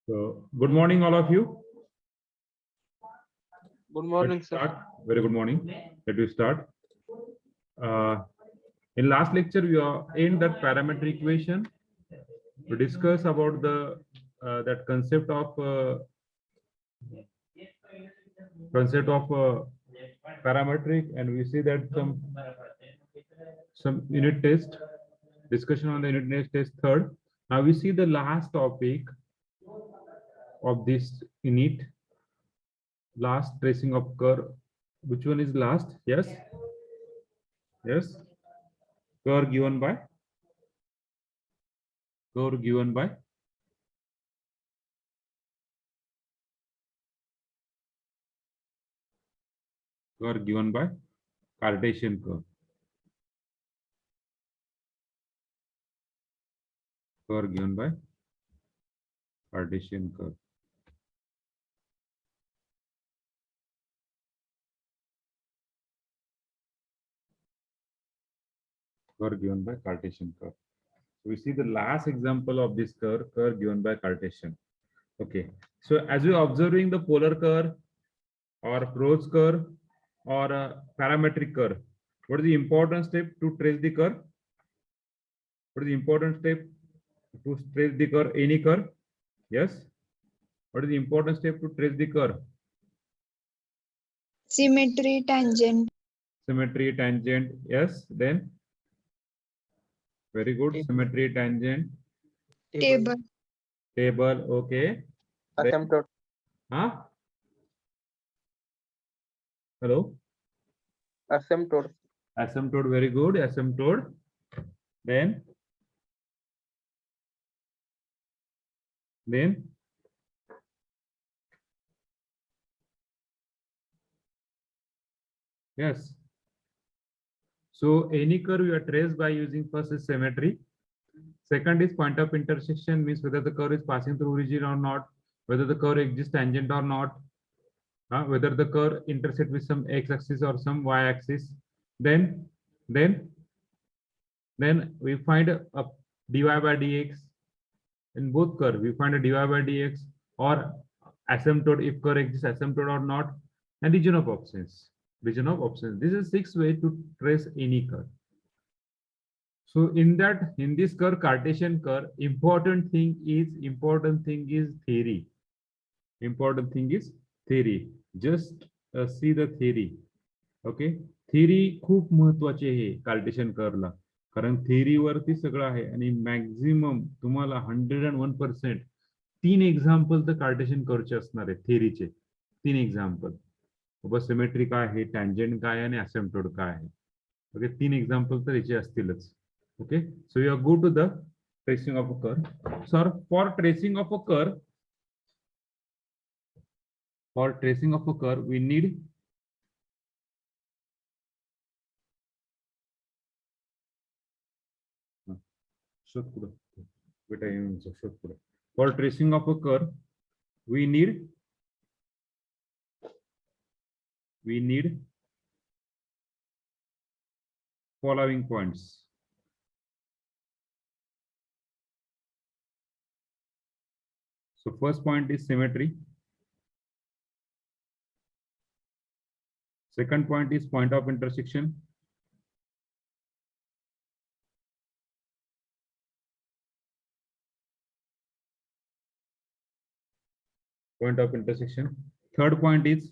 So, good morning, all of you. Good morning, Let's sir. start. Very good morning. Let us start. In last lecture, we are in that parametric equation. We discuss about the that concept of parametric, and we see that some unit test discussion on the unit test third. Now we see the last topic of this unit. Last tracing of curve. Which one is last? Yes. Yes. Curve given by curve given by Cartesian curve. Curve given by Cartesian curve. Curve given by Cartesian curve. So we see the last example of this curve given by Cartesian. Okay. So as we are observing the polar curve or Pro's curve or a parametric curve, what is the important step to trace the curve? What is the important step to trace the curve? Any curve? Yes. What is the important step to trace the curve? Symmetry, tangent. Symmetry, tangent. Yes. Then very good. Symmetry, tangent. Table. Table. Okay. Asymptote. Huh? Hello. Asymptote. Asymptote. Very good. Asymptote. Then yes. So any curve you are traced by using first is symmetry. Second is point of intersection, means whether the curve is passing through origin or not, whether the curve exists tangent or not, whether the curve intersect with some x-axis or some y-axis. Then we find a dy by dx. In both curve, we find a dy by dx or asymptote if curve exists asymptote or not, and region of options. Region of options. This is 6 way to trace any curve. So in this curve, Cartesian curve, important thing is theory. Important thing is theory. Just see the theory. Okay. Theory खूप महत्वाची आहे Cartesian कर्वला, कारण theory वरती सगळं आहे आणि maximum तुम्हाला 101% 3 example तर कार्टेशियन कर्वचे असणार आहे थेअरीचे. 3 एक्झाम्पल. बाबा सिमेट्री काय आहे, टँजंट काय आणि असिम्प्टोट काय आहे. ओके, 3 एक्झाम्पल तर याचे असतीलच. Okay, so you go to the tracing of a curve. So for tracing of a curve, we need for tracing of a curve, we need following points. So first point is symmetry. Second point is point of intersection. Point of intersection. Third point is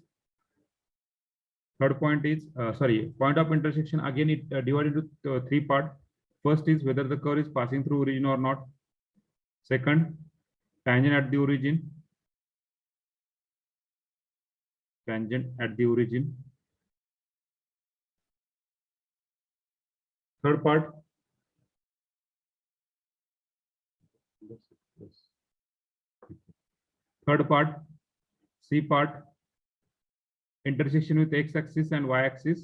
point of intersection. Again, it divided into 3 parts. First is whether the curve is passing through origin or not. Second, tangent at the origin. Tangent at the origin. Third part. Third part, C part, intersection with x-axis and y-axis.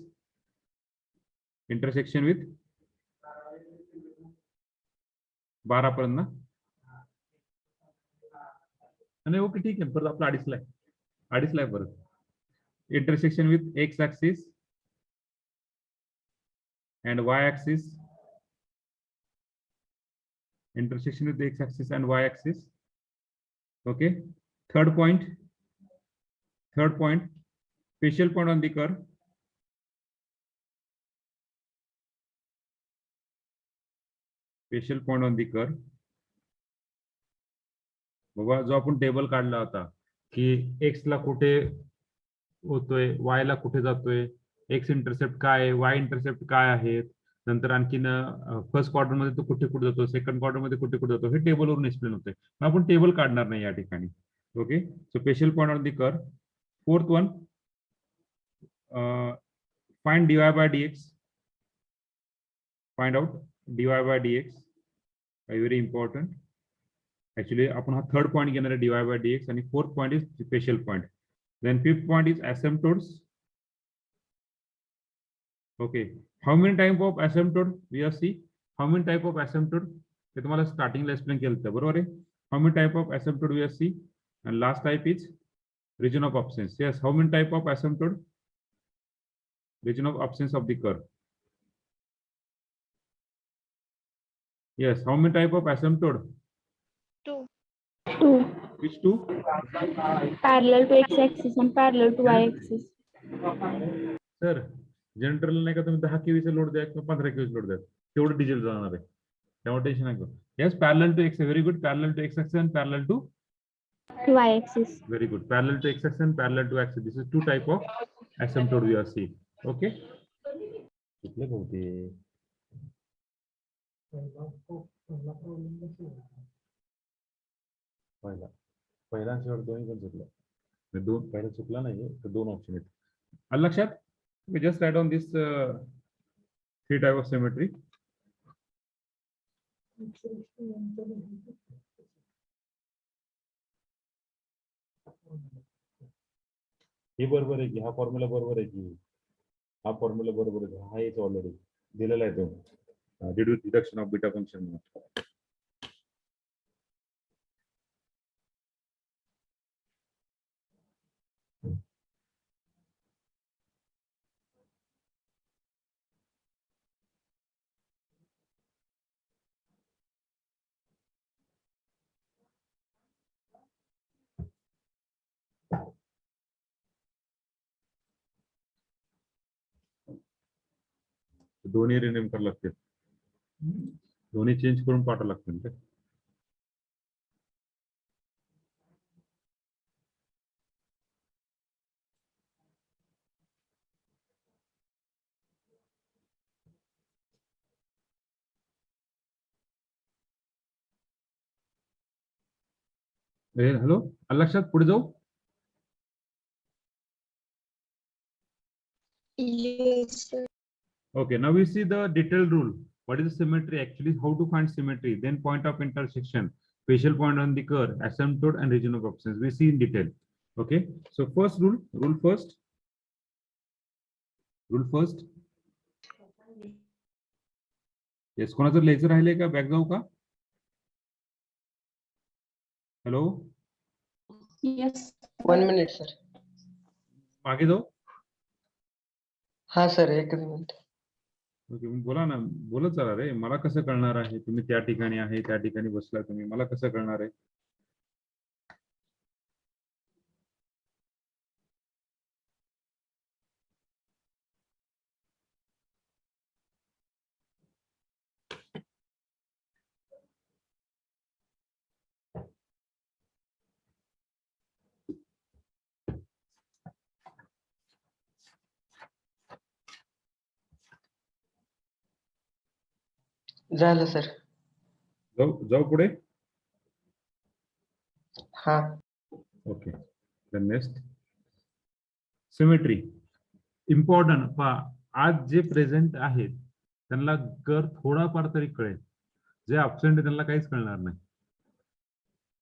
Intersection with 12 पर्यंत ना. आणि okay ठीक आहे, परत आपला अडीचला परत. Intersection with x-axis and y-axis. Intersection with x-axis and y-axis. Okay. Third point, facial point on the curve. Facial point on the curve. बाबा जो आपण टेबल काढला होता की एक्स ला कुठे होतोय, वाय ला कुठे जातोय, एक्स इंटरसेप्ट काय आहे, वाय इंटरसेप्ट काय आहेत, नंतर आणखीन फर्स्ट क्वार्टर मध्ये तो कुठे कुठे जातो, सेकंड क्वार्टर मध्ये कुठे कुठे जातो, हे टेबलवरून एक्सप्लेन होतंय. आपण टेबल काढणार नाही या ठिकाणी. Okay, so special point on the curve. Fourth one, find dy by dx. Find out dy by dx. Very important. Actually आपण हा थर्ड पॉइंट घेणार आहे dy by dx, आणि fourth point is special point. Then fifth point is asymptotes. Okay, how many type of asymptote we have see? How many type of asymptote? ते तुम्हाला starting ला explain केलं होतं, बरोबर आहे? How many type of asymptote we have see? And last type is region of absence. Yes, how many type of asymptote? Region of absence of the curve. Yes, how many type of asymptote? Two. Which two? Parallel to x-axis and parallel to y-axis. Sir general नाही का, तुम्ही 10 केवीचा load द्या किंवा 15 केवीचा load द्या, तेवढं diesel जाणार आहे, त्यामुळे टेन्शन नाही करू. Yes, parallel to X, very good. Parallel to X axis and parallel to y-axis. very good. Parallel to x axis and parallel to axis. This is two type of asymptote we are seeing. Okay. पहिला शेवट दोन्ही पण चुकला. दोन पहिला चुकला नाही तर दोन ऑप्शन आहेत. आलं लक्षात? We just write on this three type of symmetry. हे बरोबर आहे की, हा फॉर्म्युला बरोबर आहे की, हा फॉर्म्युला बरोबर आहे, हा हेच ऑलरेडी दिलेला आहे तो डिडक्शन ऑफ बीटा फंक्शन. दोन्ही रिनेम करावं लागतील, दोन्ही चेंज करून पाठवावं लागतील. हॅलो, लक्षात? पुढे जाऊ. Yes, sir. Okay, now we see the detailed rule. What is the symmetry actually? How to find symmetry? Then point of intersection, facial point on the curve, asymptote, and region of absence. We see in detail. Okay. So first rule first. Rule first. Yes. कोणाचं laser राहिले का? Back जाऊ का? Hello. Yes. 1 minute, sir. मागे जाऊ. हा sir, एकच minute. Okay, बोला ना, बोलत चला रे. मला कसं कळणार आहे तुम्ही त्या ठिकाणी आहे, त्या ठिकाणी बसला तुम्ही, मला कसं कळणार आहे? झालं सर. जाऊ पुढे. हा. Okay, the next symmetry. Important आज जे प्रेझेंट आहेत त्यांना कर थोडाफार तरी कळेल, जे अब्सेंट आहे त्यांना काहीच कळणार नाही,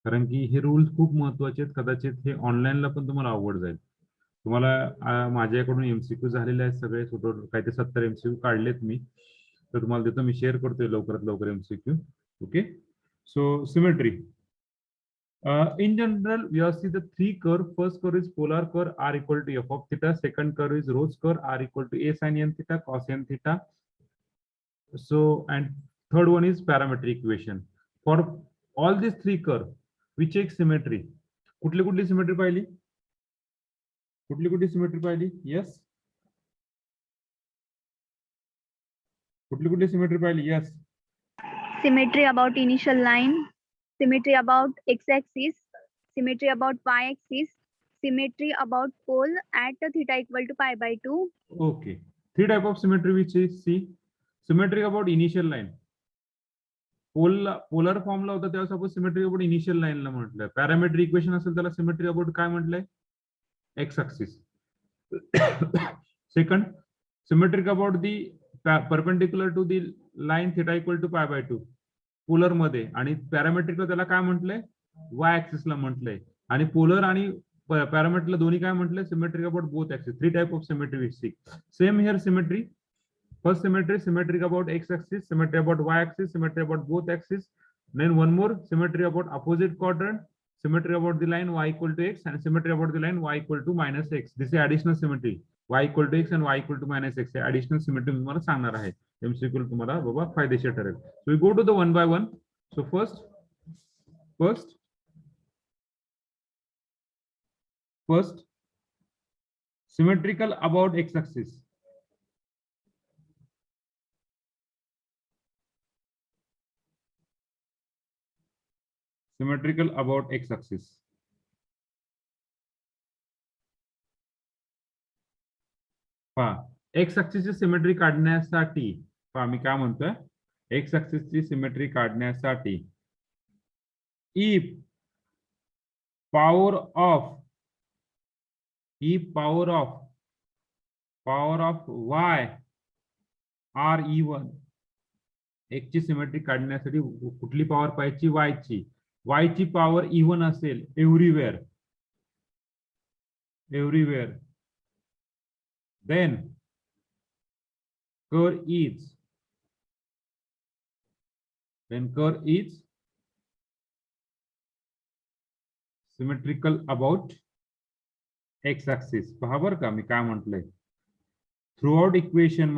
कारण की हे रूल्स खूप महत्वाचे आहेत. कदाचित हे ऑनलाईनला पण तुम्हाला आवड जाईल. तुम्हाला माझ्याकडून एमसीक्यू झालेले आहेत सगळे, काही ते 70 एमसीक्यू काढलेत मी, तर तुम्हाला देतो, मी शेअर करतोय लवकरात लवकर MCQ. Okay, so symmetry. In general, we have see the three curve. First curve is polar curve, r equal to f of theta. Second curve is Rhodes curve, r equal to a sin n theta, cos n theta. So, and third one is parametric equation. For all these three curve, विच एक symmetry. कुठली कुठली symmetry पाहिली? कुठली कुठली symmetry पाहिली? Yes. कुठली कुठली symmetry पाहिली? Yes. Symmetry about initial line, symmetry about x-axis, symmetry about y-axis, symmetry about pole at theta equal to pi by 2. Okay. Three type of symmetry which is C. Symmetry about initial line. Polar formula होता तेव्हा suppose symmetry about initial लाईनला म्हटलंय. Parametric equation असेल त्याला symmetry about काय म्हटलंय? X axis. Second, symmetric about the perpendicular to the line theta equal to pi by 2 polar मध्ये, आणि पॅरामेट्रिकला त्याला काय म्हटलंय? वाय ऍक्सिसला म्हटलंय. आणि पोलर आणि पॅरामेट्रिकला दोन्ही काय म्हटलंय? Symmetric about both axis. Three type of symmetry which see. Same here symmetry. First symmetry, symmetric about x-axis, symmetry about y-axis, symmetry about both axes. Then one more, symmetry about opposite quadrant, symmetry about the line y equal to x, and symmetry about the line y equal to minus x. This is additional symmetry. Y equal to x and y equal to minus x. Additional symmetry तुम्हाला सांगणार आहे. MCQ तुम्हाला बाबा फायदेशीर ठरेल. So we go to the one by one. So first, symmetrical about x-axis. Symmetrical about x-axis. X ऍक्सिसची symmetry काढण्यासाठी मी काय म्हणतोय, एक्स ऍक्सिसची सिमेट्री काढण्यासाठी if power of y are even. X ची सिमेट्री काढण्यासाठी कुठली पॉवर पाहिजे? वाय ची. वाय ची पॉवर इवन असेल everywhere, then curve is symmetrical about x axis. पहा बरं का मी काय म्हटलंय. थ्रूआउट इक्वेशन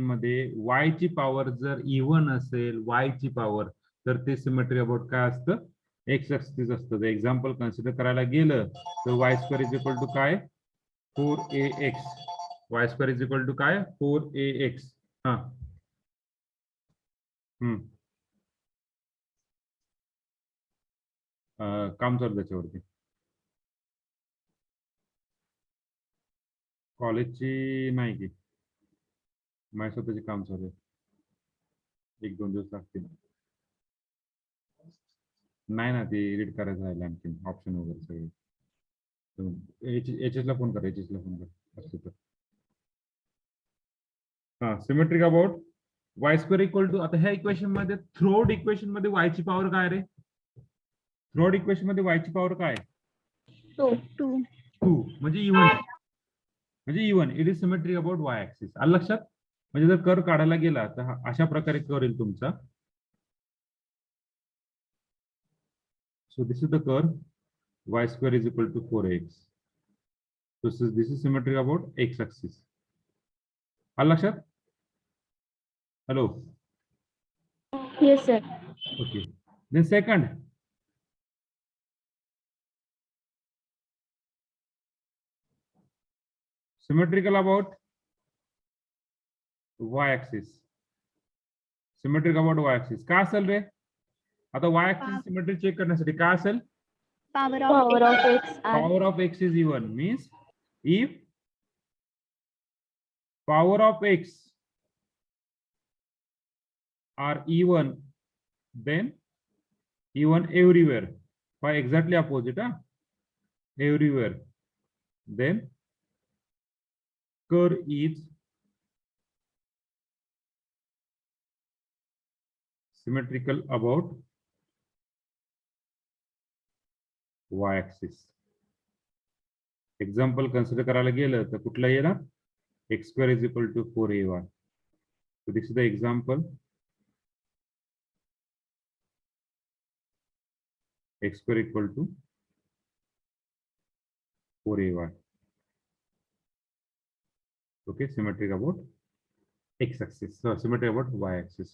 मध्ये y ची पॉवर जर इवन असेल, y ची पॉवर, तर ते सिमेट्री अबाउट काय असतं? एक्स ऍक्सिस असतं. एक्झाम्पल कन्सिडर करायला गेलं तर Y square is equal to काय? 4ax. y square is equal to काय? 4ax. हा. काम चालू त्याच्यावरती. कॉलेजची नाही की माझ्या स्वतःचे काम चालू आहे. 1-2 दिवस लागतील. नाही ना, ते एडिट करायचं राहिलं आणखी ऑप्शन वगैरे सगळे. एच एस ला फोन कर, असं तर. Symmetric about Y square equal to, आता ह्या इक्वेशन मध्ये थ्रूआउट इक्वेशन मध्ये वाय ची पॉवर काय रे? थ्रूआउट इक्वेशन मध्ये वाय ची पॉवर काय? 2 म्हणजे even. It is symmetric about y axis. आलं लक्षात? म्हणजे जर कर्व काढायला गेला तर अशा प्रकारे कर्व येईल तुमचा. So this is the curve y square is equal to 4x. So this is symmetric about x axis. आलं लक्षात? Hello. Yes, sir. Okay. Then second, symmetrical about y axis. Symmetric about y axis. काय असेल रे? आता y axis symmetry check करण्यासाठी काय असेल? Power Power of of x. Power of x is even. Means if power of x are even, then even everywhere. By exactly opposite, everywhere. Then curve is symmetrical about y axis. Example consider करायला गेलं तर कुठला येणार? x square is equal to 4ay. So this is the example. X square equal to 4ay. Okay, symmetric about x axis. So symmetric about y axis.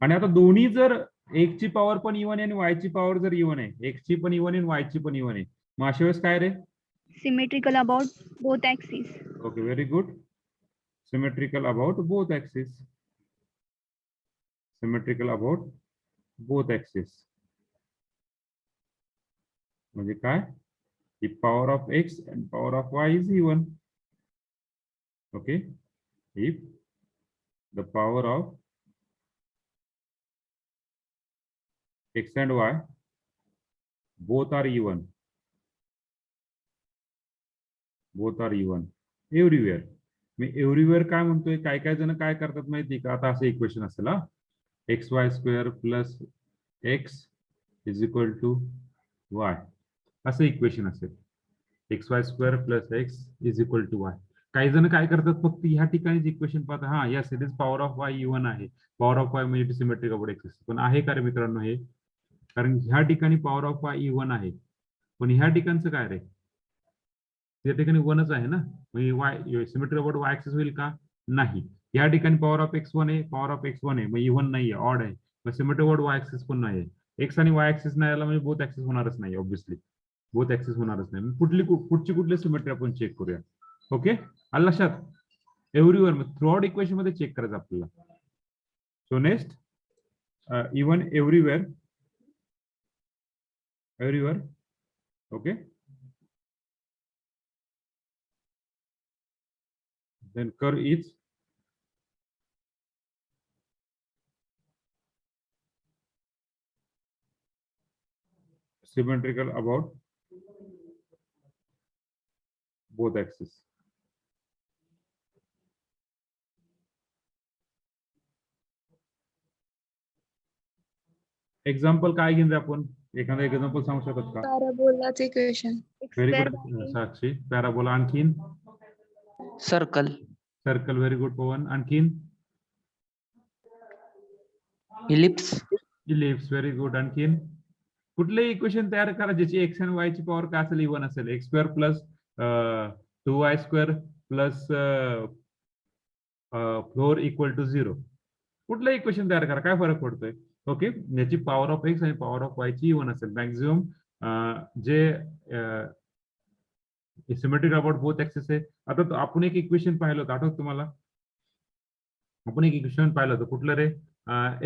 आणि आता दोन्ही जर एक ची पॉवर पण इव्हन आहे आणि वाय ची पॉवर जर इव्हन आहे, एक्स ची पण इव्हन आहे वाय ची पण इव्हन आहे, मग अशा वेळेस काय रे? Symmetrical about both axes. Okay, very good. Symmetrical about both axis. Symmetrical about both axis म्हणजे काय? The power of x and power of y is even. Okay, if the power of x and y both are even, everywhere. Me everywhere काय म्हणतोय, काय काय जण काय करतात माहिती का? आता असं इक्वेशन असेल हा, x y square plus x is equal to y, असं इक्वेशन असेल. X y square plus x is equal to y. काही जण काय करतात, फक्त ह्या ठिकाणीच इक्वेशन पाहतात, हा yes it is power of Y even आहे, पॉवर ऑफ वाय म्हणजे सिमेट्रिक अबाउट एक्स. पण आहे का रे मित्रांनो हे? कारण ह्या ठिकाणी पॉवर ऑफ वाय इव्हन आहे, पण ह्या ठिकाणचं काय रे? त्या ठिकाणी वनच आहे ना, म्हणजे वाय सिमेट्रिक अबाउट वाय ऍक्सिस होईल का? नाही. या ठिकाणी पॉवर ऑफ एक्स वन आहे, पॉवर ऑफ एक्स वन आहे, मग इव्हन नाहीये, ऑड आहे. मग सिमेट्रिक अबाउट वाय ऍक्सिस पण नाही. एक्स आणि वाय ऍक्सिस नाही आला म्हणजे बोथ ऍक्सिस होणारच नाही, ऑब्व्हियसली बोथ ऍक्सिस होणारच नाही. पुढची कुठली सिमेट्री आपण चेक करूया. ओके, आलं लक्षात? एव्हरीवेअर थ्रू आउट इक्वेशन मध्ये चेक करायचं आपल्याला. So next, even everywhere, okay. Then curve is symmetrical about both axes. Example काय घेऊन आपण? एखादा एक्झाम्पल सांगू शकत का? पॅराबोलाचे equation. X very square good by a Sakshi. Parabola. आणखीन? Circle. Circle. Very good Pavan. आणखीन? इलिप्स. इलिप्स. Very good. आणखीन? कुठले इक्वेशन तयार करा ज्याची एक्स आणि वाय ची पॉवर काय असेल? इव्हन असेल. X square plus 2y square plus 4 equal to 0. कुठलं इक्वेशन तयार करा, काय फरक पडतोय? ओके, याची पॉवर ऑफ एक्स आणि पॉवर ऑफ वाय ची इव्हन असेल. Maximum J symmetric about both axis आहे. आता आपण एक इक्वेशन पाहिलं होतं, आठवत तुम्हाला? आपण एक इक्वेशन पाहिलं होतं, कुठलं रे?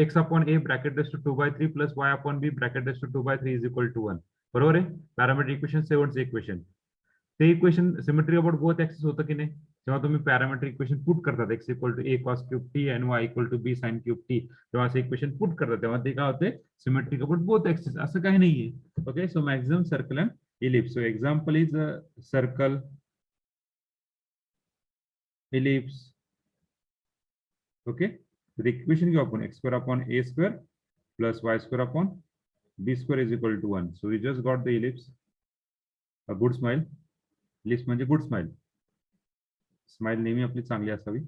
X upon a bracket raise to 2/3 plus y upon b bracket raise to 2/3 is equal to 1. बरोबर आहे? Parametric equation 7th equation. ते equation symmetric about both axis होतं की नाही? जेव्हा तुम्ही पॅरामेट्रिक इक्वेशन पुट करतात, x equal to a cos cube t आणि y equal to b sine cube t, तेव्हा असं इक्वेशन पुट करतात तेव्हा ते काय होते? Symmetric about both axis. असं काही नाहीये. Okay, so maximum circle and ellipse. So example is circle, ellipse. Okay, तर इक्वेशन घेऊ आपण. X square upon A square plus Y square upon B square is equal to 1. So we just got the ellipse. A good smile. Ellipse म्हणजे good smile. Smile नेहमी आपली चांगली असावी.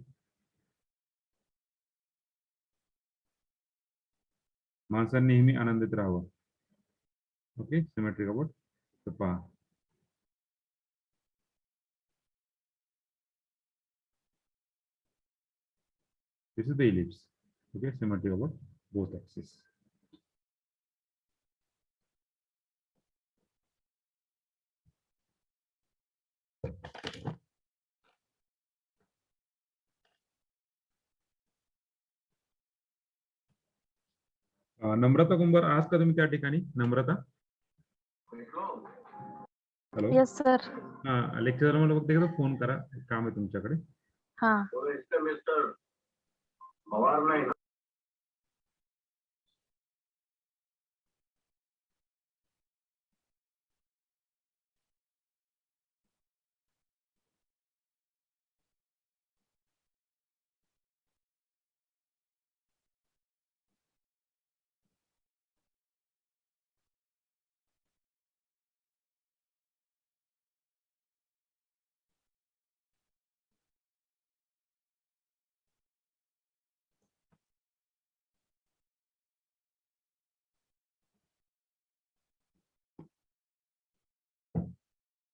माणसांनी नेहमी आनंदित राहावं. Okay, symmetric about. तर पहा, this is the ellipse. Okay, symmetric about both axes. नम्रता कुंभार, आज का तुम्ही त्या ठिकाणी? नम्रता, हॅलो. Yes sir. हा, लेक्चर मला फक्त एकदा फोन करा, काम आहे तुमच्याकडे. हा.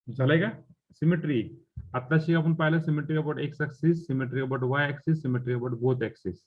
झालंय का? सिमेट्री आताशी आपण पाहिलं, symmetric about x axis, symmetric about y axis, symmetric about both axis.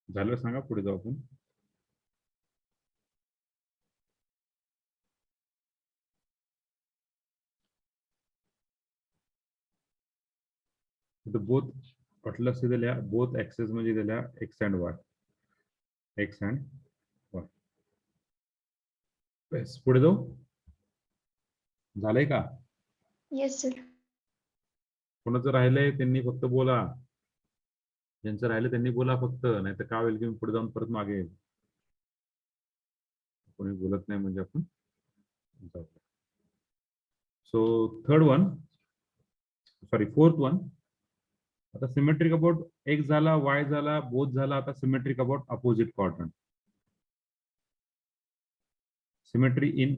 झालं सांगा, पुढे जाऊ आपण. बोथ अटलस दिल्या, बोथ ऍक्सेस म्हणजे दिल्या x and y, x and y. बस पुढे जाऊ. झालंय का? Yes, sir. कोणाचं राहिलंय त्यांनी फक्त बोला. ज्यांचं राहिलं त्यांनी बोला फक्त, नाही तर काय होईल की मी पुढे जाऊन परत मागे येईल. कोणी बोलत नाही म्हणजे आपण जाऊ. So third one, sorry fourth one. आता सिमेट्रिक अबाउट एक्स झाला, वाय झाला, बोथ झाला. आता symmetric about opposite quadrant. Symmetry in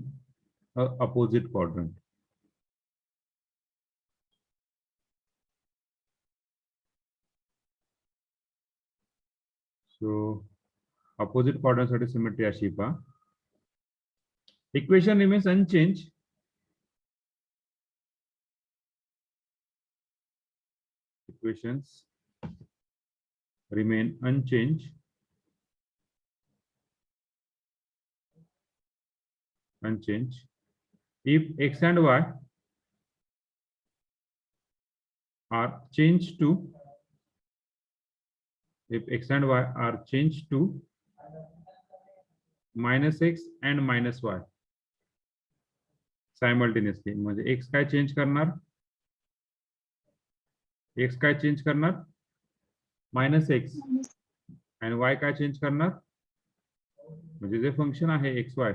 opposite quadrant. So opposite quadrant साठी सिमेट्री अशी पहा. Equation remains unchange. Equations remain unchanged. If x and y are changed to, if x and y are changed to minus x and minus y simultaneously, म्हणजे x काय change करणार, x काय change करणार, minus X, आणि y काय change करणार, म्हणजे जे function आहे एक्स वाय,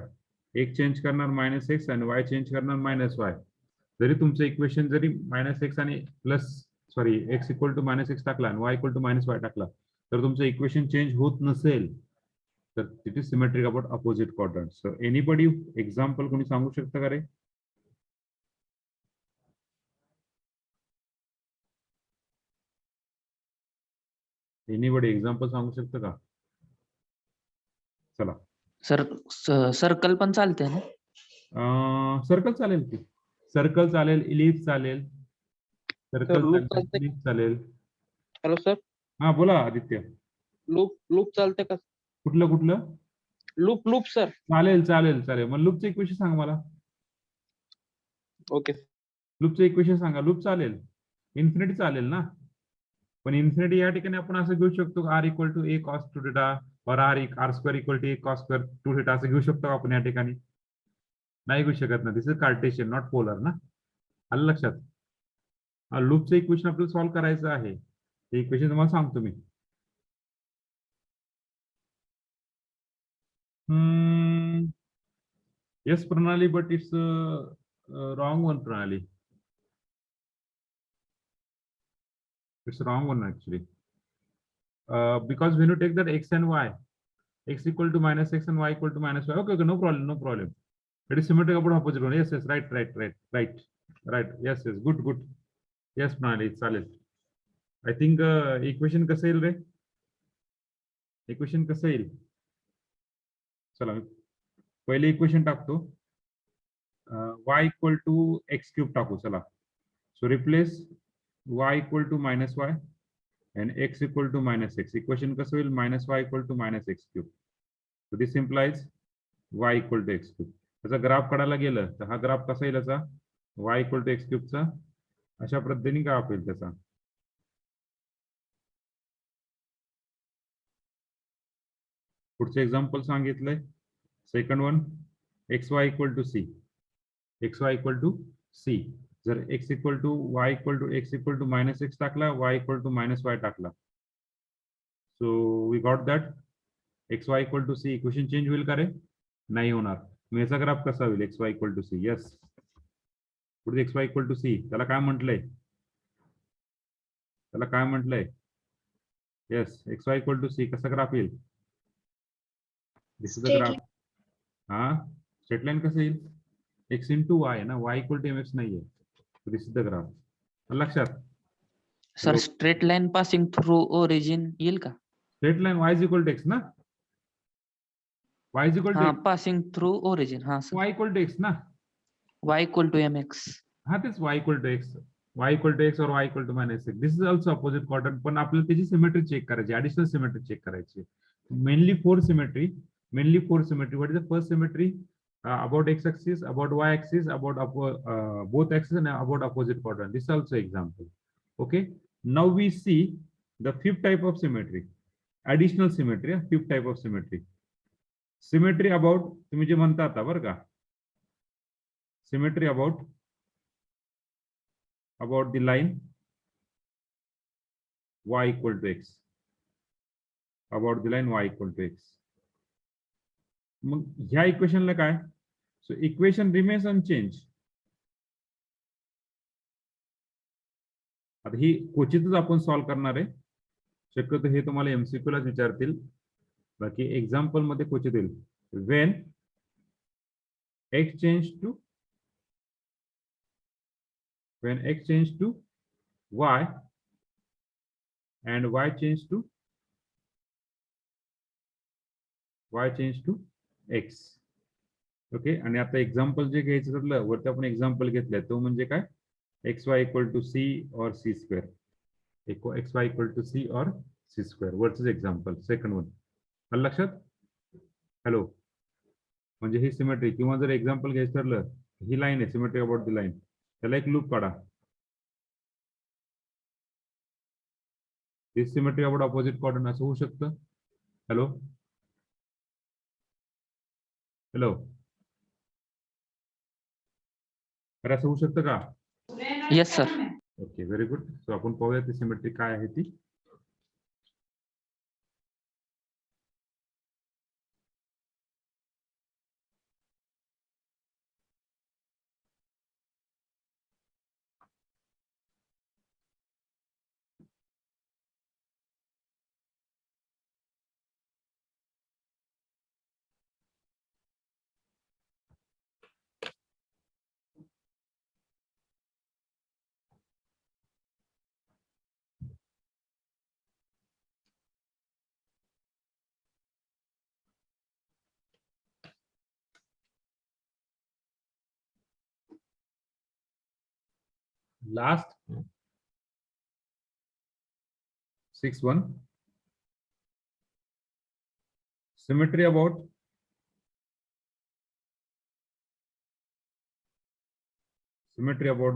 एक चेंज करणार मायनस एक्स आणि y चेंज करणार मायनस वाय. जरी तुमचं इक्वेशन जरी मायनस एक्स आणि plus sorry X equal to minus X टाकला आणि y equal to minus Y टाकला, तर तुमचं इक्वेशन चेंज होत नसेल तर it is symmetric about opposite quadrant. So anybody example कोणी सांगू शकतं का रे? एनीबडी एक्झाम्पल सांगू शकतं का? चला. सर सर्कल पण चालते ना? सर्कल चालेल की, सर्कल चालेल, इलिप्स चालेल, सर्कल लूप चालते. चालेल. हॅलो सर, हा बोला आदित्य. लूप चालते का? कुठलं कुठलं? Loop sir. चालेल चालेल चालेल. मग लूपचं इक्वेशन सांगा मला. ओके. लूपचं इक्वेशन सांगा. लूप चालेल, इन्फिनिटी चालेल ना? पण इन्फिनिटी या ठिकाणी आपण असं घेऊ शकतो r equal to a cos two theta और r square equal to a cos square two theta असं घेऊ शकतो आपण या ठिकाणी? नाही घेऊ शकत ना. This is Cartesian not polar ना. आलं लक्षात? लूपचं इक्वेशन आपल्याला सॉल्व्ह करायचं आहे. ते इक्वेशन तुम्हाला सांगतो मी. येस प्रणाली, बट इट्स wrong one प्रणाली. It's wrong one actually. Because when you take that x and y, x equal to minus x and y equal to minus y. Okay, no problem, no problem. It is symmetric about opposite one. Yes, right. Yes, good. Yes, Pranali, चालेल. I think equation कसं येईल रे? Equation कसं येईल? चला पहिले equation टाकतो. y equal to x cube टाकू. चला. So replace y equal to minus y and x equal to minus x. Equation कसं होईल? minus y equal to minus x cube. So this implies y equal to x cube. त्याचा graph काढायला गेलं तर हा graph कसा येईल याचा? y equal to x cube चा अशा पद्धतीने ग्राफ येईल त्याचा. पुढचं एक्झाम्पल सांगितलंय. Second one, xy equal to c. xy equal to c. जर x equal to y equal to x equal to minus X टाकला, y equal to minus Y टाकला. So we got that xy equal to c. Equation change होईल का रे? नाही होणार. मग याचा graph कसा होईल? xy equal to c. Yes, पुढे xy इक्वल टू c. त्याला काय म्हटलंय? Yes, xy equal to c. कसा ग्राफ येईल? This is the graph. हा, स्ट्रेट लाईन कसं येईल? x इंटू वाय ना, y इक्वल टू mx नाहीये. This is the graph. लक्षात? Sir straight line passing through origin येईल का? Straight line y is equal to x ना, y is equal to passing through origin. हा sir, y equal to x ना, y equal to mx. हा तेच y equal to x. y equal to x or y equal to minus x. This is also opposite quadrant, पण आपल्याला त्याची symmetry check करायची, additional symmetry check करायची. Mainly four symmetry. What is the first symmetry? About x axis, about y axis, about both axes, and about opposite quadrant. This is also example. Okay. Now we see the fifth type of symmetry, additional symmetry. Fifth type of symmetry. Symmetry about तुम्ही जे म्हणता आता बरं का, symmetry about the line y equal to x, about the line y equal to x. मग ह्या इक्वेशनला काय, so equation remains unchange. आता ही क्वचितच आपण सॉल्व्ह करणार आहे, शक्यतो हे तुम्हाला एमसीक्यू लाच विचारतील, बाकी एक्झाम्पल मध्ये क्वचित येईल. When x change to y and y change to x. Okay. आणि आता एक्झाम्पल जे घ्यायचं ठरलं, वरती आपण एक्झाम्पल घेतलंय तो म्हणजे काय, xy equal to c or c square, xy equal to c or c square. वरच एक्झाम्पल सेकंड वन. आलं लक्षात? हॅलो. म्हणजे ही सिमेट्री, किंवा जर एक्झाम्पल घ्यायचं ठरलं, ही लाईन आहे सिमेट्री अबाउट द लाईन, त्याला एक लूप काढा. This symmetry about opposite quadrant असं होऊ शकतं. हॅलो हॅलो, तर असं होऊ शकतं का? Yes, sir. Okay, very good. So आपण पाहूया ती सिमेट्री काय आहे ती. Last 6-1, symmetry about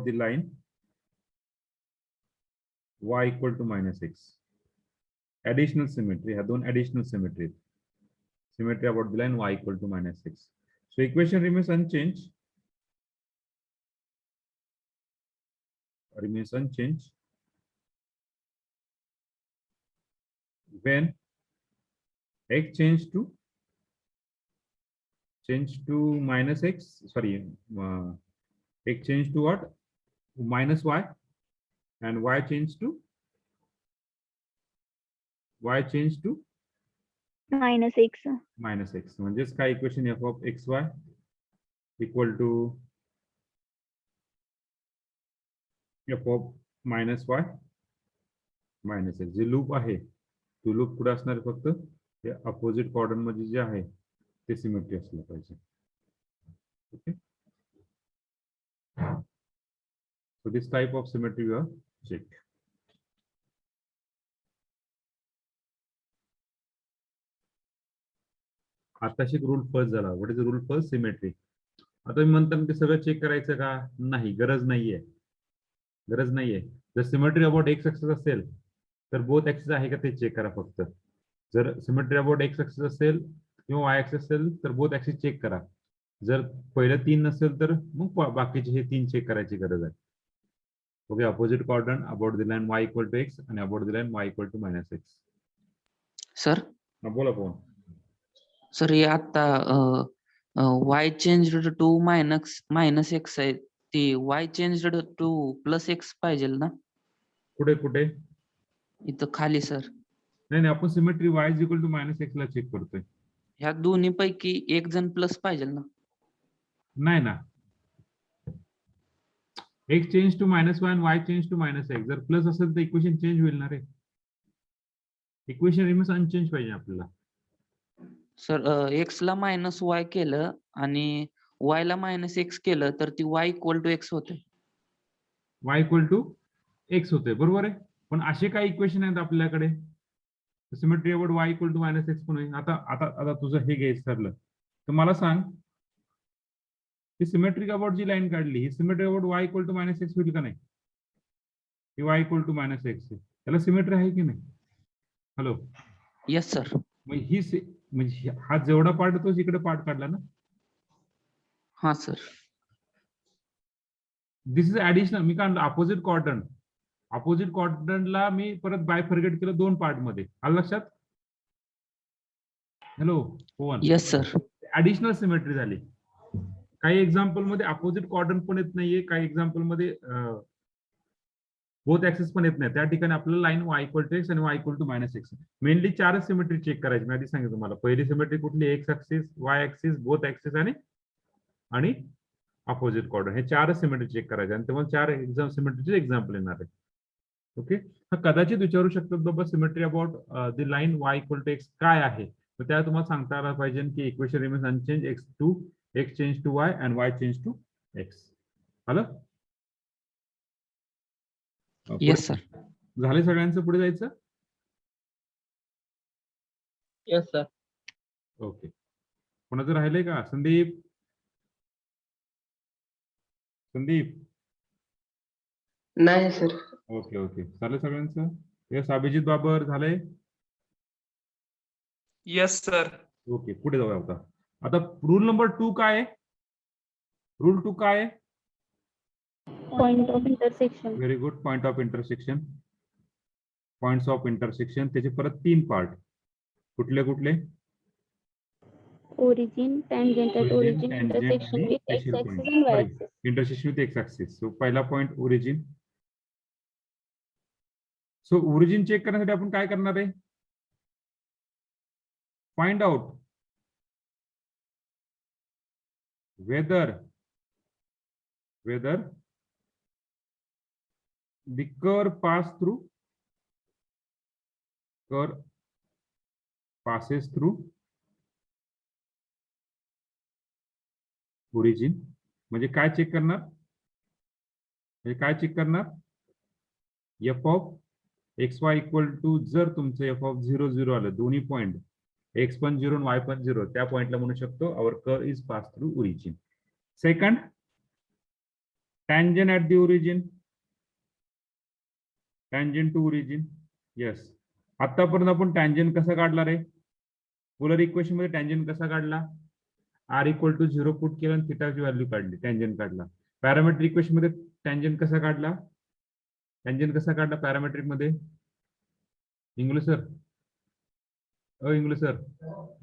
the line y equal to minus x. Additional symmetry, ह्या दोन additional symmetry. Symmetry about the line y equal to minus x. So equation remains unchanged. When x change to minus x, sorry, x change to what, minus y, and y change to minus x. म्हणजेच काय equation f of xy equal to f of minus y minus x. J loop आहे तो loop कुठे असणार, फक्त हे opposite quadrant मध्ये जे आहे ते सिमेट्री असलं पाहिजे. Okay. So this type of symmetry we have checked. आताशी रूल फर्स्ट झाला. What is rule first? Symmetry. आता मी म्हणता ते सगळं चेक करायचं का? नाही, गरज नाहीये. जर सिमेट्री अबाउट एक्स ऍक्सिस असेल तर बोथ ऍक्सिस आहे का ते चेक करा फक्त. जर सिमेट्री अबाउट एक्स ऍक्सिस असेल किंवा वाय ऍक्सिस असेल तर बोथ ऍक्सिस चेक करा. जर पहिलं 3 नसेल तर मग बाकीचे हे 3 चेक करायची गरज आहे. Okay. Opposite quadrant, about the line y equal to x आणि about the line y equal to minus x. Sir, बोला कोण? sir, हे आता y changed to minus x आहे, ती y changed to plus x पाहिजे ना कुठे? इथं खाली सर. नाही, आपण symmetry y is equal to minus x ला चेक करतोय. ह्या दोन्ही पैकी एक जण प्लस पाहिजे ना. नाही ना, x change to minus y आणि y change to minus x. जर प्लस असेल तर इक्वेशन चेंज होईल ना रे. इक्वेशन रिमेन्स अनचेंज पाहिजे आपल्याला. सर x ला मायनस y केलं आणि y ला मायनस x केलं तर ती y इक्वल टू x होते. y इक्वल टू एक्स होते, बरोबर आहे. पण असे काही इक्वेशन आहेत आपल्याकडे, symmetry about y equal to minus x पण आहे. आता आता आता तुझं हे घ्यायचं ठरलं तर मला सांग, ही सिमेट्रिक अबाउट जी लाईन काढली, ही symmetric about y equal to minus x होईल का नाही? ही y equal to minus x आहे, त्याला सिमेट्री आहे की नाही? Hello, yes sir. मग ही म्हणजे हा जेवढा पार्ट तो इकडे पार्ट काढला ना, हा सर. This is additional. मी काय अपोजिट क्वाड्रंट, अपोजिट क्वाड्रंटला मी परत बायफर्गेट केलं 2 पार्ट मध्ये, आलं लक्षात? Hello Pavan, yes sir. Additional symmetry झाली. काही एक्झाम्पल मध्ये अपोजिट क्वाड्रंट पण येत नाहीये, काही एक्झाम्पल मध्ये बोथ ऍक्सिस पण येत नाही. त्या ठिकाणी आपल्याला line y equal to x आणि y equal to minus x, mainly 4 symmetry check करायची. मी आधी सांगितलं तुम्हाला, पहिली सिमेट्री कुठली? X axis, y axis, both axis आणि अपोजिट क्वाड्रंट, हे 4 सिमेट्री चेक करायचे आणि तेव्हा 4 एक्झाम सिमेट्रीचे एक्झाम्पल येणार आहे. ओके, हा कदाचित विचारू शकतात बाबा symmetry about the line y equal to x काय आहे, तर त्या तुम्हाला सांगता आलं पाहिजे की equation remains unchanged, x change to y and y change to x. आलं? Yes sir. झाले सगळ्यांचं, पुढे जायचं. Yes sir. ओके, कोणाचं राहिलंय का? संदीप, संदीप. नाही सर. ओके ओके, झालं सगळ्यांचं. यस, अभिजित बाबर झालंय. Yes sir. ओके, पुढे जाऊया आता. आता रूल नंबर 2 काय आहे? रूल 2 काय आहे? Point of intersection. Very good, point of intersection. Points of intersection, त्याचे परत 3 पार्ट. कुठले कुठले? Origin, tangent at origin, intersection with x axis and y axis. Intersection with x axis. So पहिला point origin. So origin check करण्यासाठी आपण काय करणार आहे? Find out whether the curve passes through origin. म्हणजे काय चेक करणार? म्हणजे काय चेक करणार? f of xy equal to, जर तुमचं f of 0 0 आलं, दोन्ही पॉइंट x पण 0 y पण 0, त्या पॉइंटला म्हणू शकतो our curve is pass through origin. Second, tangent at the origin, tangent to origin. Yes, आतापर्यंत आपण टँजंट कसा काढला रे? पोलर इक्वेशन मध्ये टँजंट कसा काढला? r इक्वल टू 0 पुट केलं आणि थिटाची व्हॅल्यू काढली, टँजंट काढला. पॅरामेट्रिक इक्वेशन मध्ये टँजंट कसा काढला? टँजंट कसा काढला पॅरामेट्रिक मध्ये? Ingale sir, Ingale sir,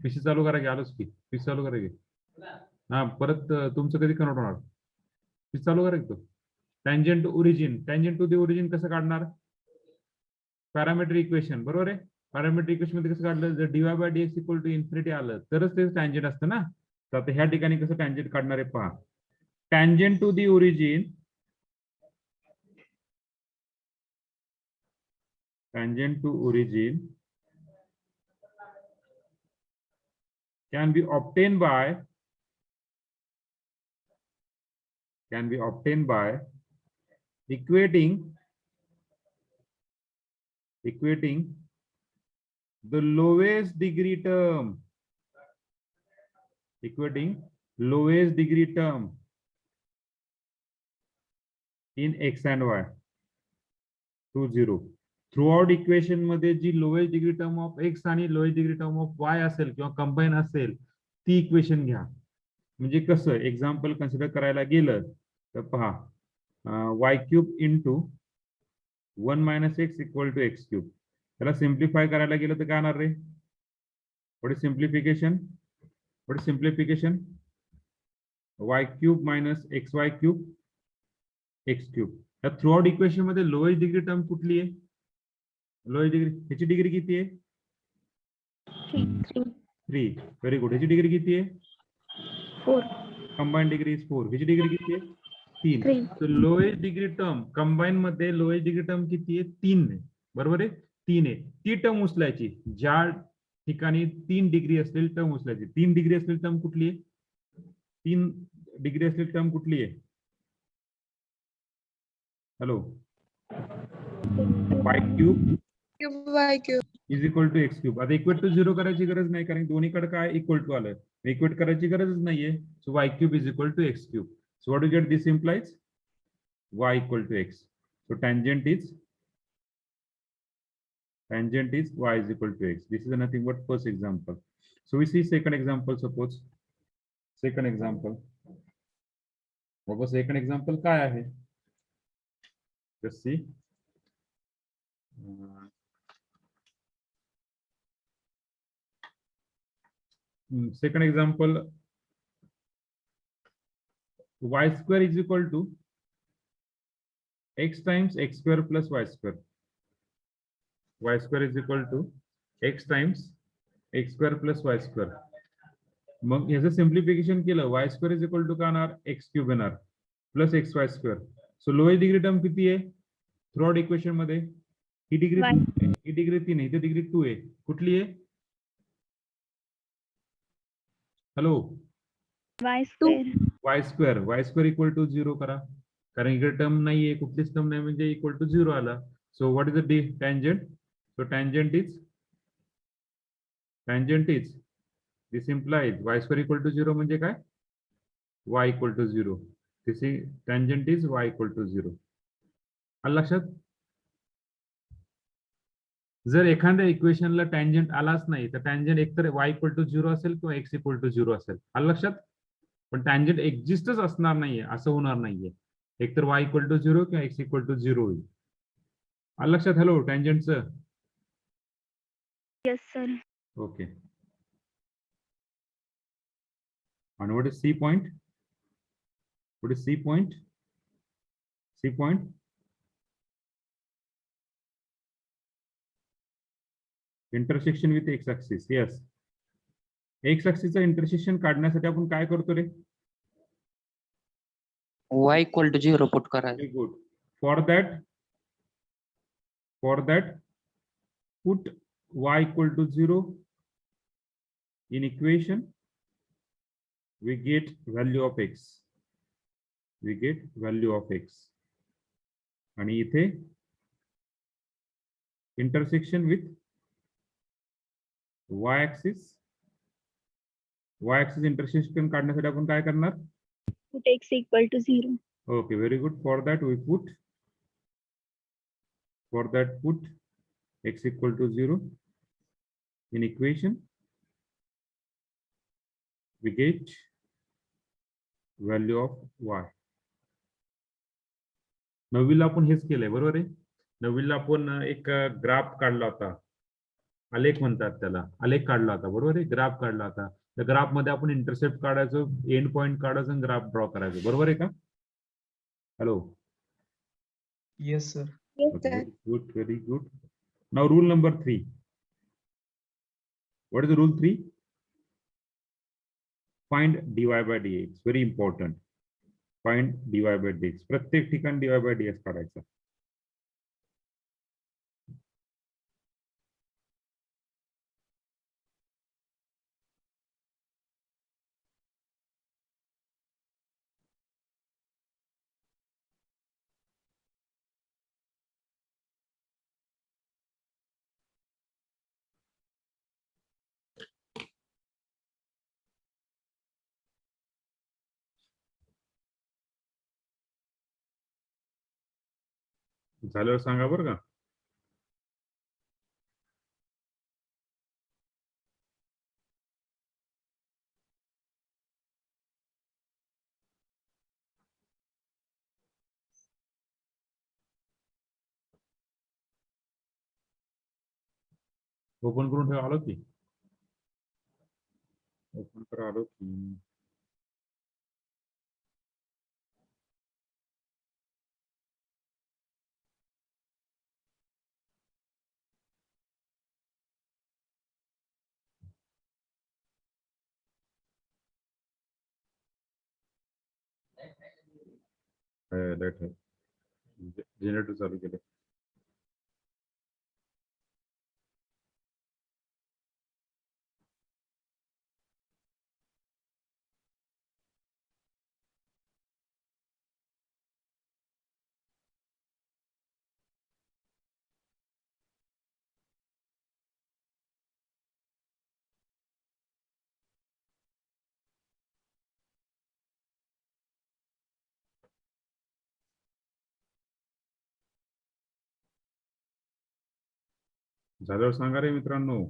PC चालू करा की, आलोच की, पीसी चालू करा की. हा, परत तुमचं कधी कन्वर्ट होणार? पीसी चालू करा की तो. Tangent to origin, tangent to the origin कसं काढणार? पॅरामेट्रिक इक्वेशन, बरोबर आहे. पॅरामेट्रिक इक्वेशन मध्ये कसं काढलं? जर dy by dx equal to infinity आलं तरच ते टँजंट असतं ना. तर आता ह्या ठिकाणी कसं टँजंट काढणार आहे पहा. Tangent to the origin, tangent to origin can be obtained by equating the lowest degree term, in x and y to 0. Throughout equation मध्ये जी lowest degree term of x आणि lowest degree term of y असेल किंवा combine असेल, ती equation घ्या. म्हणजे कसं एक्झाम्पल कन्सिडर करायला गेलं तर पहा, y cube into 1 minus x equal to x cube. त्याला सिम्प्लिफाय करायला गेलं तर काय होणार रे? What is simplification? Y cube minus x y cube x cube. या थ्रूआउट इक्वेशन मध्ये लोएस्ट डिग्री टर्म कुठली आहे? लोएस्ट डिग्री, ह्याची डिग्री किती आहे? 3. Very good. ह्याची डिग्री किती आहे? 4. Combine degree is 4. ह्याची डिग्री किती आहे? 3. तर लोएस्ट डिग्री टर्म कंबाईन मध्ये लोएस्ट डिग्री टर्म किती आहे? 3 आहे, बरोबर आहे. 3 आहे. ती टर्म उचलायची ज्या ठिकाणी 3 डिग्री असलेली टर्म उचलायची. 3 डिग्री असलेली टर्म कुठली आहे? 3 डिग्री असलेली टर्म कुठली आहे? Hello, y cube cube by cube. Is equal to x cube. आता इक्वेट टू 0 करायची गरज नाही, कारण दोन्हीकडे काय इक्वल टू आलं. इक्वेट करायची गरजच नाहीये. So y cube is equal to x cube. So what you get, this implies y equal to x. So tangent is y is equal to x. This is nothing but first example. So we see second example. Suppose second example. Baba second example काय आहे? Just see. Second example, y square is equal to x times x square plus y square. Y square is equal to x times x square plus y square. मग याचं simplification केलं, y square is equal to काय येणार, x cube येणार plus x y square. So lower degree term किती आहे through out equation मध्ये? ही degree Y. 3 आहे, इथे डिग्री 2 आहे. कुठली आहे? Hello, Y square. y square equal to 0 करा, कारण इकडे टर्म नाहीये, कुठलीच टर्म नाही म्हणजे इक्वल टू 0 आला. So what is the tangent? So tangent is this implies y square equal to 0 म्हणजे काय, y equal to 0. This is tangent is y equal to 0. आलं लक्षात? जर एखाद्या इक्वेशनला टँजंट आलाच नाही तर टँजंट एकतर y इक्वल टू 0 असेल किंवा x इक्वल टू 0 असेल. आलं लक्षात? पण टँजंट एक्झिस्टच असणार नाहीये, असं होणार नाहीये. एकतर y इक्वल टू 0 किंवा x इक्वल टू 0 होईल. आलं लक्षात? हॅलो, टँजंटचं. Yes, sir. ओके. आणि what is C point? What is C point? C point? Intersection with x axis. Yes. x axis चा इंटरसेक्शन काढण्यासाठी आपण काय करतो रे? y इक्वल टू 0 पुट करायचं. Very good. For that, put y equal to 0 in equation. We get value of x. We get value of x. आणि इथे intersection with y axis. Y axis intersection काढण्यासाठी आपण काय करणार? Put x equal to 0. Okay, very good. For that put x equal to 0 in equation. We get value of y. नववीला आपण हेच केलंय, बरोबर आहे. नववीला आपण एक ग्राफ काढला होता, आलेख म्हणतात त्याला, आलेख काढला होता, बरोबर आहे. ग्राफ काढला होता. त्या ग्राफ मध्ये आपण इंटरसेप्ट काढायचो, एंड पॉइंट काढायचो आणि ग्राफ ड्रॉ करायचो, बरोबर आहे का? Hello. Yes, sir. Yes, Okay, sir. good, very good. Now rule number 3. What is the rule 3? Find dy by dx. Very important. Find dy by dx. प्रत्येक ठिकाणी dy by dx काढायचा. झाल्यावर सांगा बरं का. ओपन करून ठेवा. आलो की ओपन करा, आलो की. लाईट आहे, जनरेटर चालू केले. झाल्यावर सांगा रे मित्रांनो.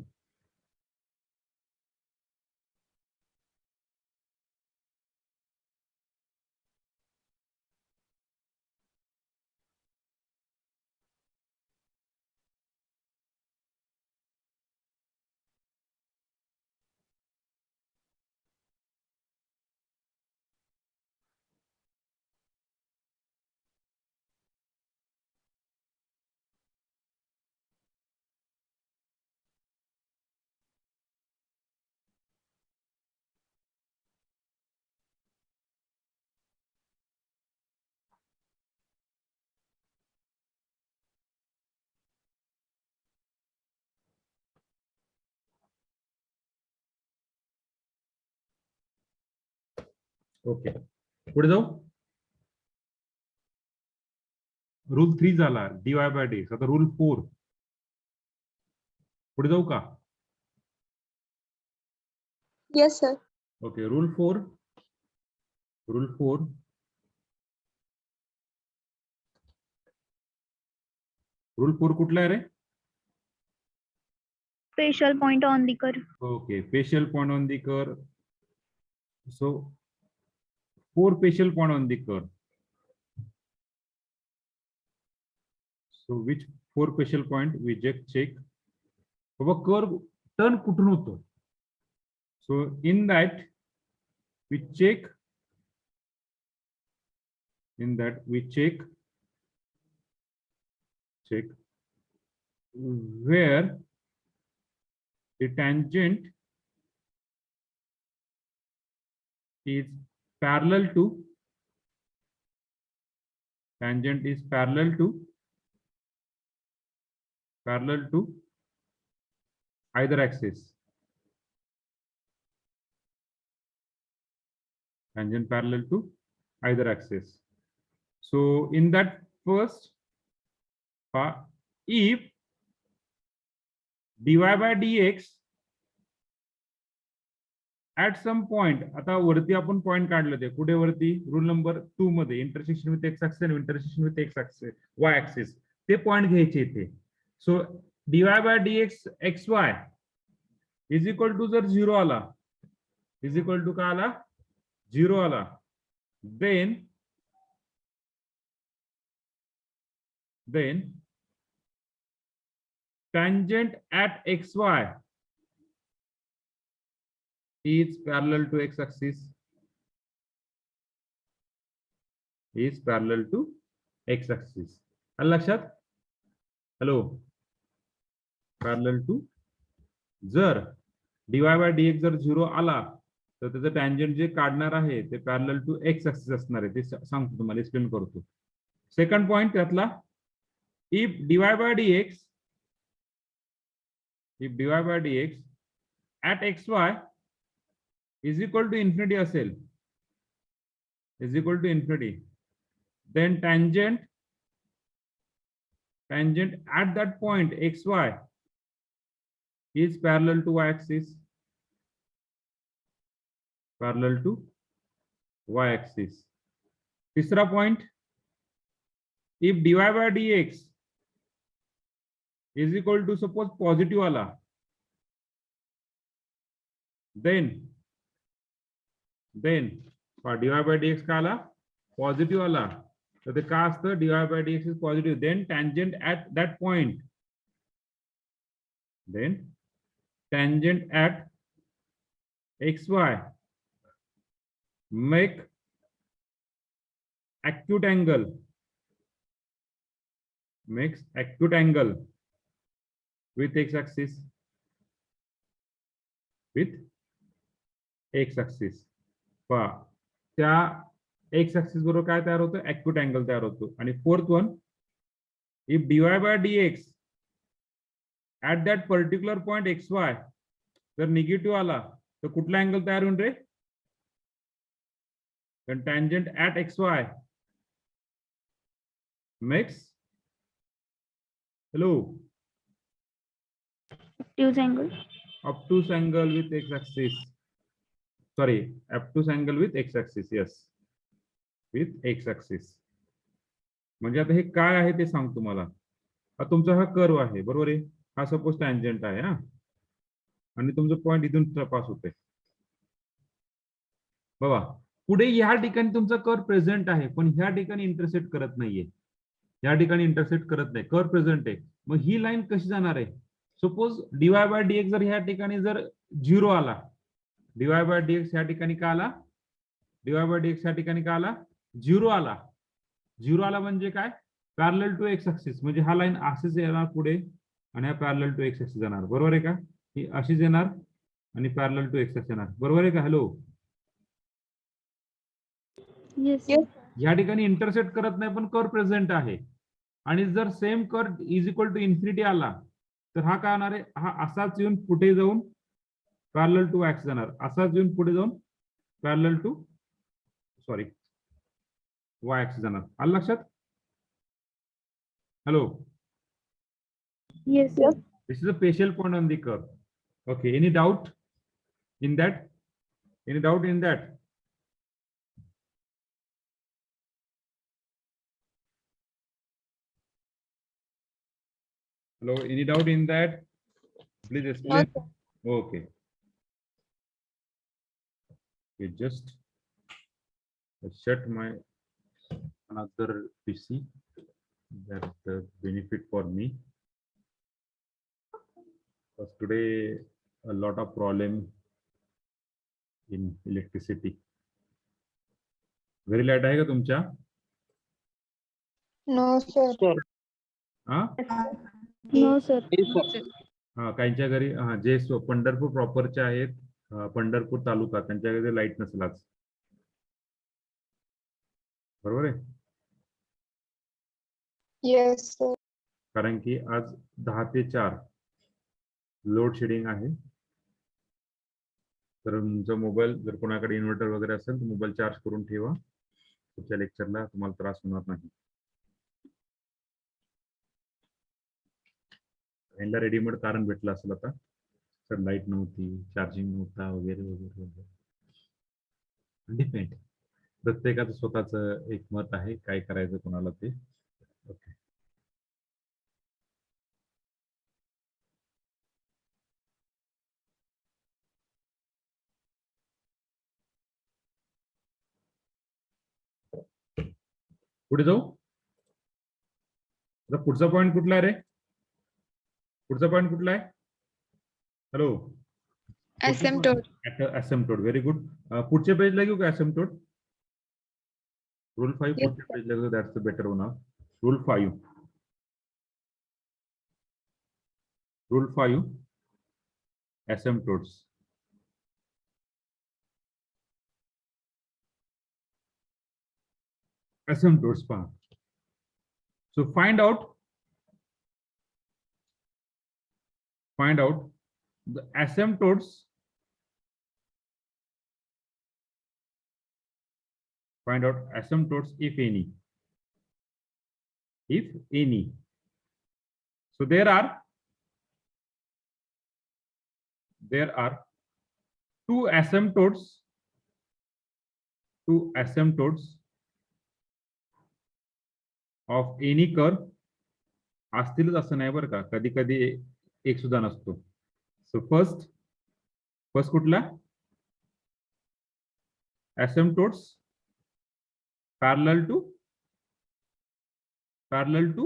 ओके, पुढे जाऊ. रूल 3 झाला डीवाय बाय डी. आता रूल 4 पुढे जाऊ का? Yes, sir. Okay, rule 4. Rule 4 rule 4 कुठला आहे रे? Special point on the curve. Okay, facial point on the curve. So 4 facial point on the curve. So which 4 facial point we just check? Baba curve turn कुठून होतो? So in that we check. In that we check where the tangent is parallel to either axis. Tangent parallel to either axis. So in that first part, if dy by dx at some point, आता वरती आपण point काढले ते कुठे वरती? Rule number 2 मध्ये intersection with x axis आणि intersection with x axis y axis ते पॉइंट घ्यायचे इथे. So dy by dx xy is equal to जर 0 आला, इज इक्वल टू का आला? 0 आला, then tangent at xy is parallel to x axis. Is parallel to x axis. आलं लक्षात? Hello, parallel to. जर dy by dx जर 0 आला तर त्याचं टँजंट जे काढणार आहे ते पॅरलल टू एक्स ऍक्सिस असणार आहे. ते सांगतो तुम्हाला, एक्सप्लेन करतो. सेकंड पॉइंट त्यातला, if dy by dx at xy is equal to infinity असेल, is equal to infinity, then tangent at that point xy is parallel to y axis. Parallel to y axis. तीसरा point, if dy by dx is equal to suppose positive वाला, then dy by dx का आला? Positive आला. तर ते का असतं? dy by dx is positive, then tangent at that point, then tangent at xy make acute angle, makes acute angle with x axis, with x axis. पहा त्या x axis बरोबर काय तयार होतं? acute angle तयार होतो. आणि fourth one, if dy by dx at that particular point xy जर निगेटिव्ह आला तर कुठला अँगल तयार होईल रे? then tangent at xy makes, hello, Obtuse angle. obtuse angle with x axis. Sorry, obtuse angle with x axis. Yes, with x axis. म्हणजे आता हे काय आहे ते सांगतो तुम्हाला. हा तुमचा हा कर्व आहे, बरोबर आहे. हा सपोज टँजंट आहे हा, आणि तुमचं पॉईंट इथून पास होते बघा. पुढे ह्या ठिकाणी तुमचा कर प्रेझेंट आहे, पण ह्या ठिकाणी इंटरसेक्ट करत नाहीये, या ठिकाणी इंटरसेक्ट करत नाही, कर प्रेझेंट आहे. मग ही लाईन कशी जाणार आहे? सपोज डीवाय बाय डीएक्स जर ह्या ठिकाणी जर 0 आला, डीवाय बाय डीएक्स ह्या ठिकाणी का आला, डीवाय बाय डीएक्स ह्या ठिकाणी का आला, 0 आला. 0 आला म्हणजे काय, पॅरलल टू एक्स ऍक्सिस, म्हणजे हा लाईन असेच येणार पुढे आणि हा पॅरलल टू एक्स ऍक्सिस जाणार, बरोबर आहे का? ही अशीच येणार आणि पॅरलल टू एक्स ऍक्सिस येणार, बरोबर आहे का? Hello, Yes. या ठिकाणी इंटरसेक्ट करत नाही पण कर प्रेझेंट आहे. आणि जर सेम कर इज इक्वल टू इन्फिनिटी आला तर हा काय होणार आहे, हा असाच येऊन पुढे जाऊन पॅरलल टू एक्स जाणार, असाच येऊन पुढे जाऊन parallel to sorry y x जाणार. आलं लक्षात? Hello, Yes, sir. this is a special point on the curve. Okay, any doubt in that? Any doubt in that? Hello, any doubt in that? Please explain. Okay. Okay, just shut my another PC. That's the benefit for me. Because today a lot of problem in electricity. घरी light आहे का तुमच्या? No, sir. हा No, sir. हा, काहींच्या घरी हा जे पंढरपूर प्रॉपरचे आहेत, पंढरपूर तालुका, त्यांच्या घरी लाईट नसेल आज, बरोबर आहे? Yes, sir. कारण की आज 10 ते 4 लोड शेडिंग आहे. तर तुमचा मोबाईल जर कोणाकडे इन्व्हर्टर वगैरे असेल तर मोबाईल चार्ज करून ठेवा, पुढच्या लेक्चरला तुम्हाला त्रास होणार नाही. यांना रेडीमेड कारण भेटलं असेल आता, तर लाईट नव्हती, चार्जिंग नव्हता वगैरे वगैरे वगैरे. डिपेंड, प्रत्येकाचं स्वतःच एक मत आहे काय करायचं कोणाला ते. ओके, पुढे जाऊ. आता पुढचा पॉईंट कुठला आहे रे? पुढचा पॉईंट कुठला आहे? Hello, Asymptote. Asymptote. Very good. पुढच्या पेजला घेऊ का असिम्प्टोट? रूल 5 Yes, पुढच्या पेजला घेऊ, that's the better one. Rule 5. Rule 5 asymptotes. Asymptotes पहा. So find out the asymptotes. Find out asymptotes if any. If any. So there are two asymptotes. Two asymptotes of any curve असतीलच असं नाही बरं का, कधी कधी एक सुद्धा नसतो. सो फर्स्ट कुठला? asymptotes parallel to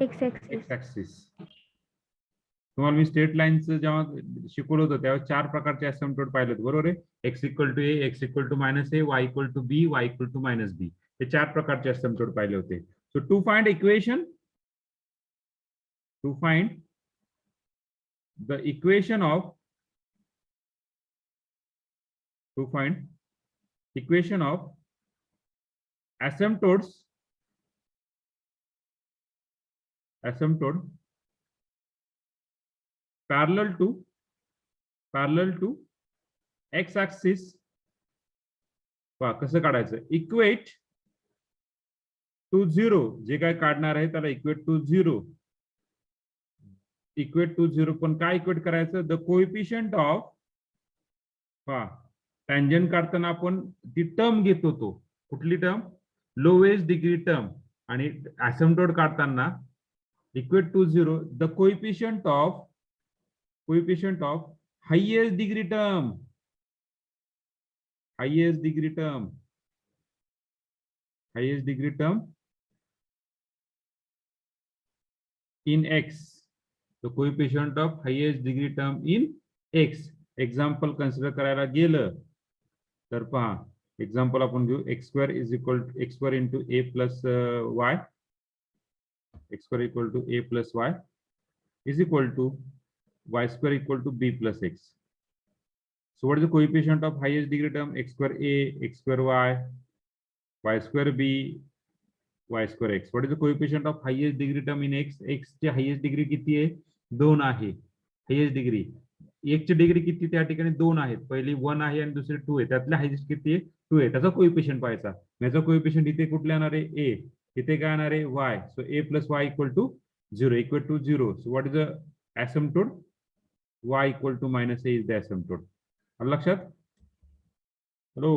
X axis. x axis. तुम्हाला मी स्ट्रेट लाईनचं जेव्हा शिकवलं होतं तेव्हा 4 प्रकारचे asymptote पाहिले होते, बरोबर आहे? x equal to a, x equal to minus a, y equal to b, y equal to minus b. हे 4 प्रकारचे asymptote पाहिले होते. So to find equation, to find the equation of asymptote parallel to x axis. पहा कसं काढायचं, equate to 0, जे काय काढणार आहे त्याला इक्वेट टू 0. इक्वेट टू 0 पण काय इक्वेट करायचं? द कोएफिशियंट ऑफ, पहा टँजंट काढताना आपण ती टर्म घेत होतो, कुठली टर्म? Lowest degree term. आणि asymptote काढताना equate to 0, the coefficient of highest degree term, highest degree term in x, the coefficient of highest degree term in x. Example consider करायला गेलं तर पहा, एक्झाम्पल आपण घेऊ x square is equal to x square into a plus y, x square equal to a plus y is equal to y square equal to b plus x. So what is the coefficient of highest degree term? X square a, x square y square b, y square x. What is the coefficient of highest degree term in x? x ची highest degree किती आहे? 2 आहे. highest degree. एक ची degree किती त्या ठिकाणी 2 आहेत. पहिली 1 आहे आणि दुसरी 2 आहे. त्यातल्या हायेस्ट किती आहे? 2 आहे. त्याचा कोएफिशिएंट पाहायचा. याचा कोएफिशिएंट इथे कुठले येणार आहे? a. इथे काय येणार आहे? y. So a plus y equal to 0, equal to 0. So what is the asymptote? y equal to minus a is the asymptote. आलं लक्षात? Hello.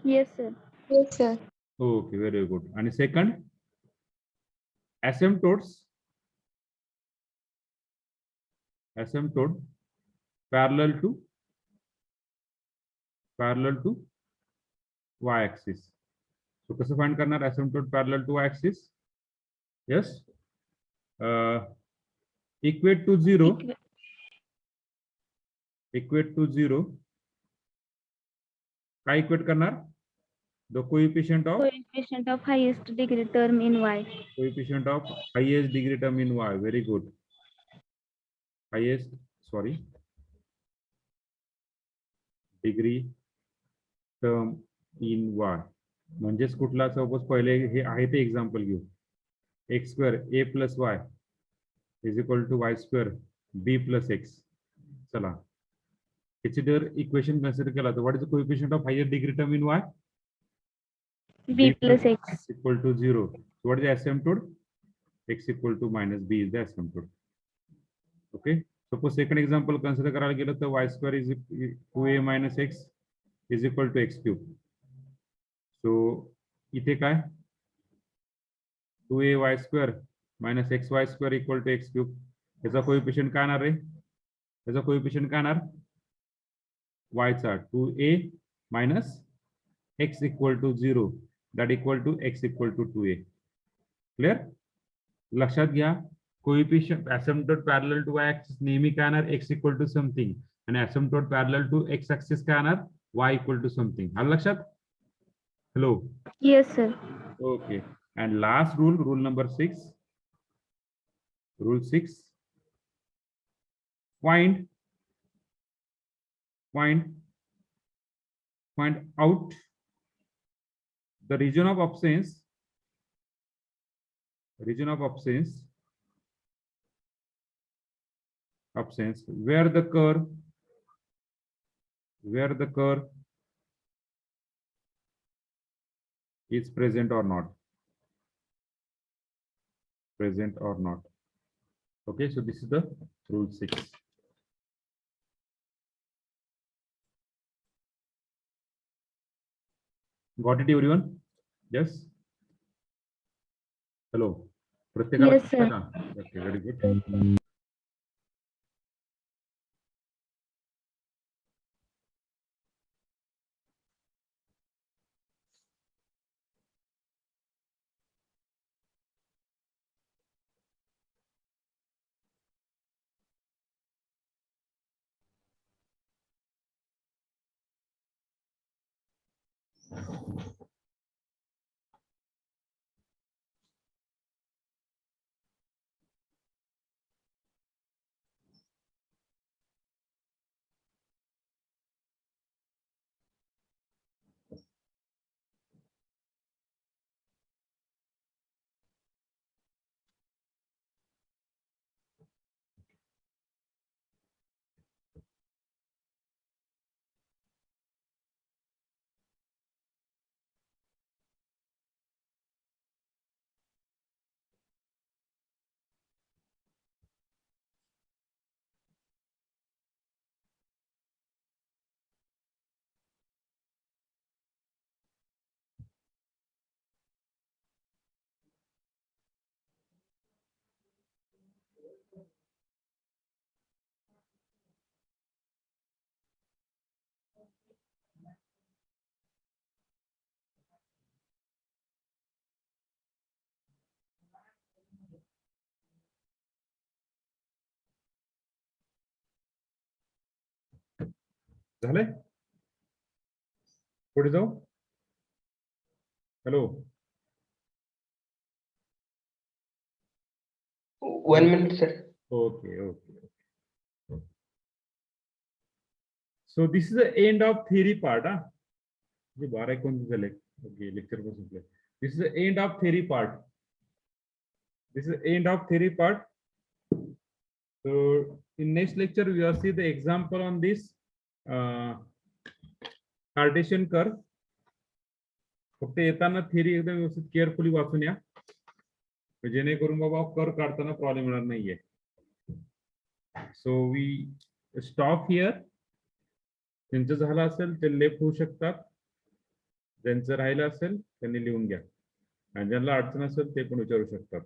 Yes, sir. Yes, sir. Okay, very good. आणि second, asymptote parallel to y axis. So कसं find करणार asymptote parallel to y axis? Yes, equate to 0, काय equate करणार? The coefficient of Coefficient of highest degree term in y. coefficient of highest degree term in y. Very good. Degree term in y. म्हणजेच कुठला? Suppose पहिले हे आहे ते example घेऊ. x square a plus y is equal to y square b plus x. चला, याची जर equation consider केला तर what is the coefficient of higher degree term in y? b plus x. equal to 0. So what is the asymptote? X equal to minus b is the asymptote. Okay. Suppose second example consider करायला गेलं तर y square is 2a minus x is equal to x cube. So इथे काय? 2ay square minus xy square equal to x cube. याचा coefficient काय येणार रे? याचा कोएफिशिएंट काय येणार? y चा 2a minus x equal to 0, that equal to x equal to 2a. Clear? लक्षात घ्या, coefficient asymptote parallel to y axis नेहमी काय येणार? x equal to something, आणि asymptote parallel to x axis काय येणार? y equal to something. आलं लक्षात? Hello. Yes, sir. Okay. And last rule, rule number 6. Rule 6. Find out the region of absence where the curve is present or not. Okay, so this is the rule 6. Got it, everyone? Yes. Hello. प्रत्येकाला Yes, sir. Okay, very good. झालंय? पुढे जाऊ. Hello. 1 minute, sir. Okay. So this is the end of theory part. जे 12-19 झाले. Okay, lecture पण संपले. This is the end of theory part. This is the end of theory part. So in next lecture we will see the example on this Cartesian curve. फक्त येताना theory एकदम व्यवस्थित carefully वाचून या, जेणेकरून बाबा curve काढताना प्रॉब्लेम येणार नाहीये. So we stop here. त्यांचं झालं असेल ते लेफ्ट होऊ शकतात, ज्यांचं राहिलं असेल त्यांनी लिहून घ्या, आणि ज्यांना अडचण असेल ते पण विचारू शकतात.